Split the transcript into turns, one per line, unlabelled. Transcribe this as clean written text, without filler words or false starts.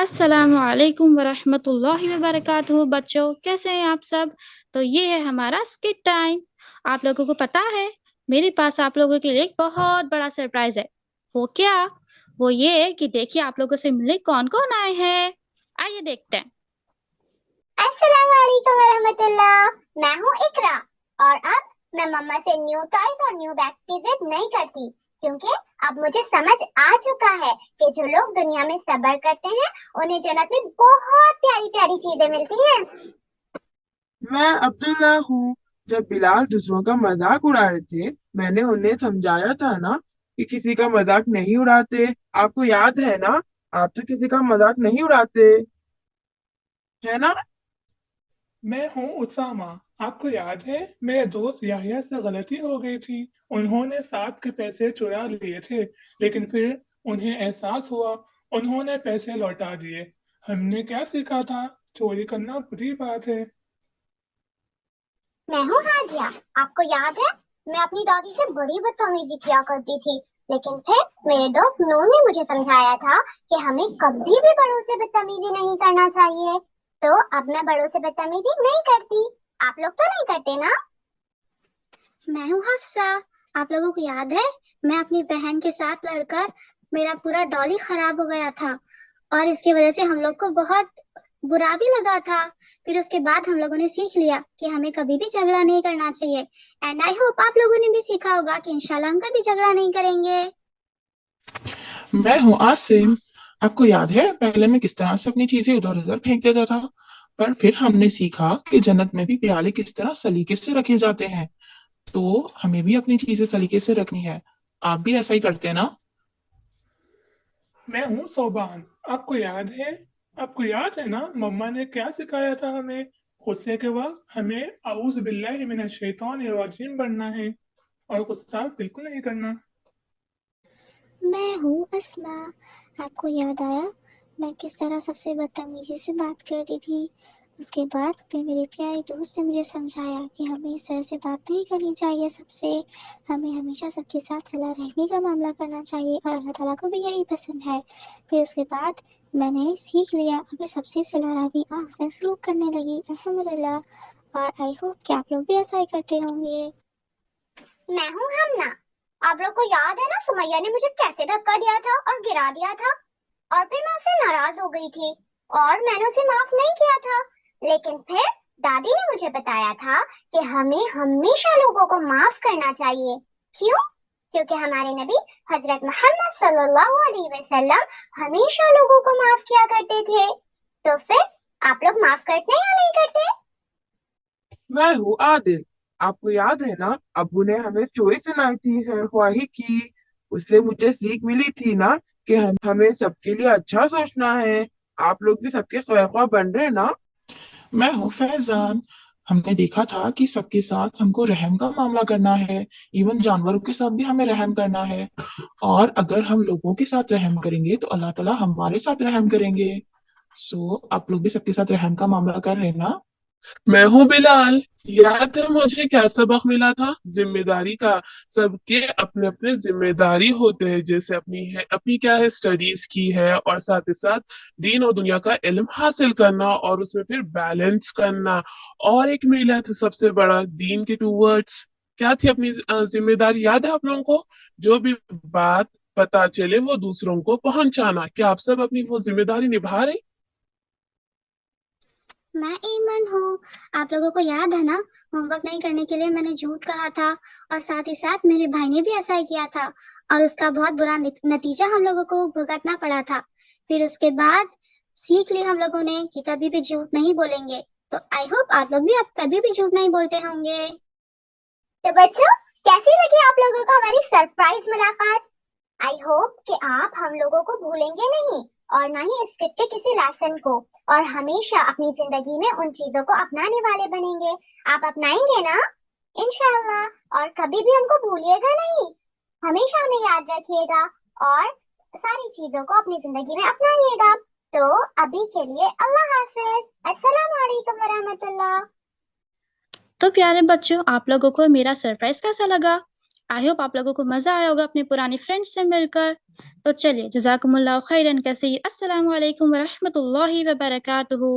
अस्सलामुअलैकुम वरहमतुल्लाहि वबरकातुहू। बच्चों, कैसे हैं आप सब? तो ये है हमारा स्किट टाइम। आप लोगों को पता है, मेरे पास आप लोगों के लिए एक बहुत बड़ा सरप्राइज है। वो क्या? वो ये कि देखिए आप लोगों से मिलने कौन-कौन आए हैं। आइए देखते हैं।
अस्सलाम वालेकुम वरहमतुल्लाह। मैं हूँ इकरा और अब मैं मम्मा से न्यू टॉयज और न्यू बैग की जिद नहीं करती, क्योंकि अब मुझे समझ आ चुका है कि जो लोग दुनिया में सब्र करते हैं उन्हें जन्नत में बहुत प्यारी प्यारी चीजें मिलती हैं।
मैं अब्दुल्ला हूँ। जब बिलाल दूसरों का मजाक उड़ा रहे थे, मैंने उन्हें समझाया था ना कि किसी का मजाक नहीं उड़ाते। आपको याद है ना? आप तो किसी का मजाक नहीं उड़ाते, है ना?
मैं हूँ उसामा। आपको याद है, मेरे दोस्त याहिया से गलती हो गई थी। उन्होंने साथ के पैसे चुरा लिए थे, लेकिन फिर उन्हें एहसास हुआ, उन्होंने पैसे लौटा दिए। हमने क्या सीखा था? चोरी करना बुरी बात है।
मैं हूँ हादिया। आपको याद है, मैं अपनी दादी से बड़ी बदतमीजी किया करती थी, लेकिन फिर मेरे दोस्त नूर ने मुझे समझाया था कि हमें कभी भी बड़ों से बदतमीजी नहीं करना चाहिए। तो अब मैं बड़ों से बदतमीजी नहीं करती। आप लोग तो नहीं करते ना?
मैं हूँ हफ्सा। आप लोगों को याद है, मैं अपनी बहन के साथ लड़कर मेरा पूरा डॉली खराब हो गया था और इसकी वजह से हम लोग को बहुत बुरा भी लगा था। फिर उसके बाद हम लोगों ने सीख लिया कि हमें कभी भी झगड़ा नहीं करना चाहिए। एंड आई होप आप लोगों ने भी सीखा होगा कि इंशाल्लाह हम कभी झगड़ा नहीं करेंगे।
मैं हूँ आसिम। आपको याद है, पहले मैं किस तरह से अपनी चीजें इधर उधर फेंक देता था, पर फिर हमने सीखा कि जन्नत में भी प्याले किस तरह सलीके से रखे जाते हैं। तो हमें भी अपनी चीजें सलीके से रखनी है। आप भी ऐसा ही करते हैं ना?
मैं हूँ सोबान। आपको याद है ना, मम्मा ने क्या सिखाया था हमें? गुस्से के वक्त हमें औज़ बिल्लाहि मिनश शैतानिर रजीम बनना है और गुस्सा बिल्कुल नहीं करना।
मैं हूँ अस्मा। आपको याद आया मैं किस तरह सबसे बदतमीजी से बात करती थी? उसके बाद फिर मेरे प्यारे दोस्त ने मुझे समझाया कि हमें इस तरह से बात नहीं करनी चाहिए सबसे। हमें हमेशा सबके साथ सलाह रहमी का मामला करना चाहिए और अल्लाह ताला को भी यही पसंद है। फिर उसके बाद मैंने सीख लिया और मैं सबसे सलाह रहमी और हसन सलूक करने लगी, अल्हम्दुलिल्लाह। और आई होप कि आप लोग भी ऐसा ही करते होंगे।
मैं हूँ हमना। आप लोग को याद है ना, सुमैया ने मुझे कैसे धक्का दिया था और गिरा दिया था, और फिर मैं उससे नाराज हो गई थी और मैंने उसे माफ नहीं किया था। लेकिन फिर दादी ने मुझे बताया था कि हमें हमेशा लोगों को माफ करना चाहिए। क्यों? क्योंकि हमारे नबी हजरत मोहम्मद सल्लल्लाहु अलैहि वसल्लम हमेशा लोगों को माफ किया करते थे। तो फिर आप लोग माफ करते हैं या नहीं करते?
मैं हूँ आदिल। आपको याद है ना, अब्बू ने हमें स्टोरी सुनाई थी है ख्वाही की। उससे मुझे सीख मिली थी ना कि हमें सबके लिए अच्छा सोचना है। आप लोग भी सबके ख्वाह बन रहे हैं ना? मैं हूँ फैजान। हमने देखा था कि सबके साथ हमको रहम का मामला करना है। इवन जानवरों के साथ भी हमें रहम करना है। और अगर हम लोगों के साथ रहम करेंगे तो अल्लाह ताला हमारे साथ रहम करेंगे। आप लोग भी सबके साथ रहम का मामला कर रहे हैं ना? मैं हूँ बिलाल। याद है मुझे क्या सबक मिला था? जिम्मेदारी का। सबके अपने अपने जिम्मेदारी होते हैं, जैसे अपनी क्या है, स्टडीज की है, और साथ ही साथ दीन और दुनिया का इल्म हासिल करना और उसमें फिर बैलेंस करना। और एक मिला था सबसे बड़ा, दीन के टू वर्ड्स। क्या थी अपनी जिम्मेदारी? याद है आप लोगों को? जो भी बात पता चले वो दूसरों को पहुंचाना। क्या आप सब अपनी वो जिम्मेदारी निभा रहे?
मैं ईमन हूँ। आप लोगों को याद है ना, होमवर्क नहीं करने के लिए मैंने झूठ कहा था और साथ ही साथ मेरे भाई ने भी ऐसा ही किया था और उसका बहुत बुरा नतीजा हम लोगों को भुगतना पड़ा था। फिर उसके बाद सीख लिया हम लोगों ने कि कभी भी झूठ नहीं बोलेंगे। तो आई होप आप लोग भी अब कभी भी झूठ नहीं बोलते होंगे।
तो बच्चों, कैसी लगी आप लोगों को हमारी सरप्राइज मुलाकात? आई होप कि आप हम लोगों को भूलेंगे नहीं और ना ही इस किट के किसी लेसन को, और हमेशा अपनी जिंदगी में उन चीजों को अपनाने वाले बनेंगे। आप अपनाएंगे ना? इंशाल्लाह। और कभी भी हमको भूलिएगा नहीं, हमेशा हमें याद रखिएगा और सारी चीजों को अपनी जिंदगी में अपनाइएगा। तो अभी के लिए अल्लाह हाफिज। अस्सलाम वालेकुम वरहमतुल्लाह।
तो प्यारे बच्चों, आप लोगों को मेरा सरप्राइज कैसा लगा? आई होप आप लोगों को मज़ा आया होगा अपने पुराने फ्रेंड्स से मिलकर। तो चलिए जज़ाकुमुल्लाह खैरन कसीर। अस्सलामु अलैकुम व रहमतुल्लाहि व बरकातुहू।